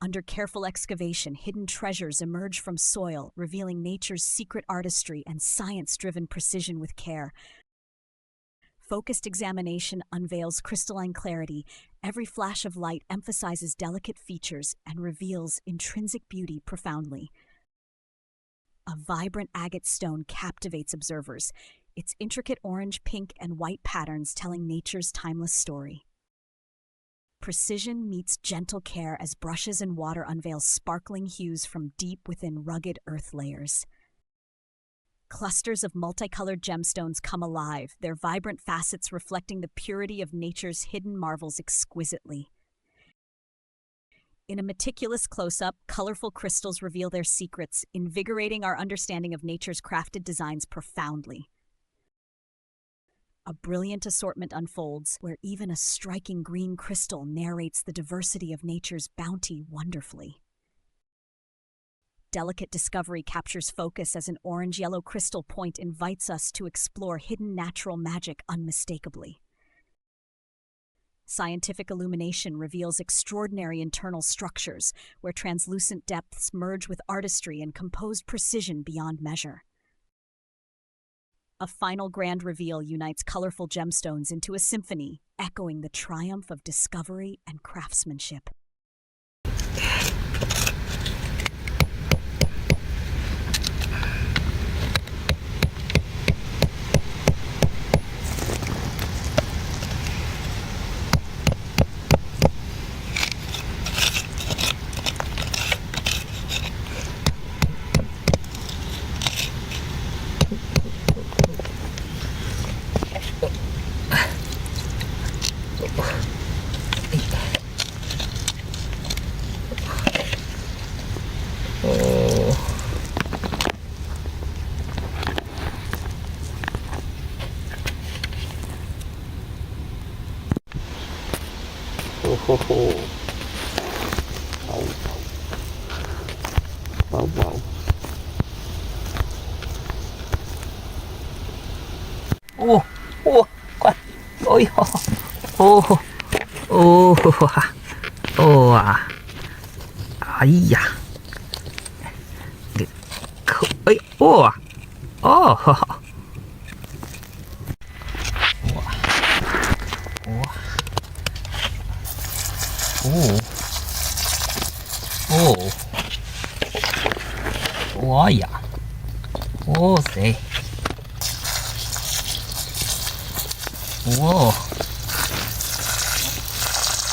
Under careful excavation, hidden treasures emerge from soil, revealing nature's secret artistry and science-driven precision with care. Focused examination unveils crystalline clarity. Every flash of light emphasizes delicate features and reveals intrinsic beauty profoundly. A vibrant agate stone captivates observers, its intricate orange, pink, and white patterns telling nature's timeless story. Precision meets gentle care as brushes and water unveil sparkling hues from deep within rugged earth layers. Clusters of multicolored gemstones come alive, their vibrant facets reflecting the purity of nature's hidden marvels exquisitely. In a meticulous close-up, colorful crystals reveal their secrets, invigorating our understanding of nature's crafted designs profoundly. A brilliant assortment unfolds, where even a striking green crystal narrates the diversity of nature's bounty wonderfully. Delicate discovery captures focus as an orange-yellow crystal point invites us to explore hidden natural magic unmistakably. Scientific illumination reveals extraordinary internal structures, where translucent depths merge with artistry and composed precision beyond measure. A final grand reveal unites colorful gemstones into a symphony, echoing the triumph of discovery and craftsmanship. Wow, wow. Ô, ô, con. Ôi, ô, ô, ô, à. Ấy da. Ôi, ô, ô, ô, ôi da. Ô, xì. Wow.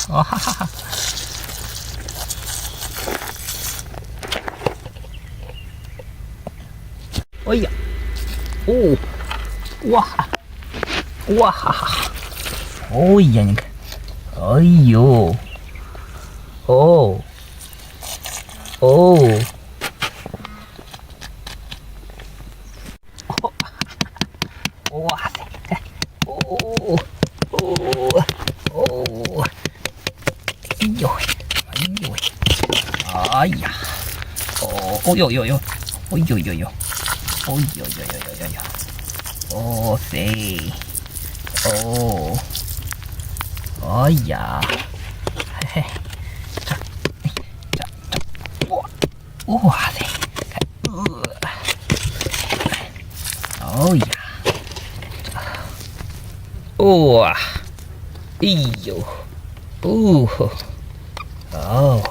Oh, ôi da. Ô. Wow. Wow. Ôi da. Ôi dồi. Ô. Ô. Wow. Ô. Ô. Ô. Ôi dồi. Ôi dồi. Ôi da. Ôi dồi dồi dồi. Ôi dồi dồi dồi. Ôi dồi dồi dồi dồi dồi. Ô xì. Ô. Ôi da. Ô xì. Ôi da. Ô. Ý dồi. Ô. Ô.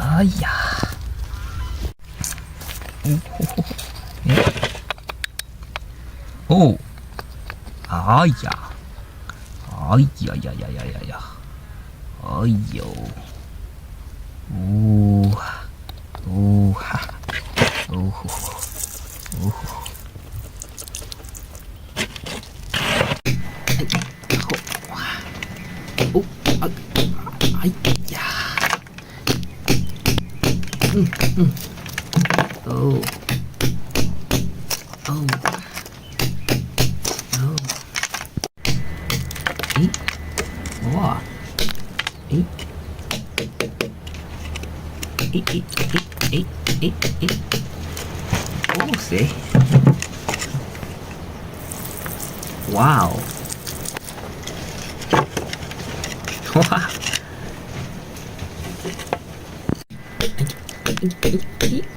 Ôi da. Ô. Ôi da. Ôi da da da da da da. Ôi dồi. Ô. Ô ha. Ô. Ô. Ô. Ai da. Oh. Oh. えいえいえいえいえいえいどうせわおわお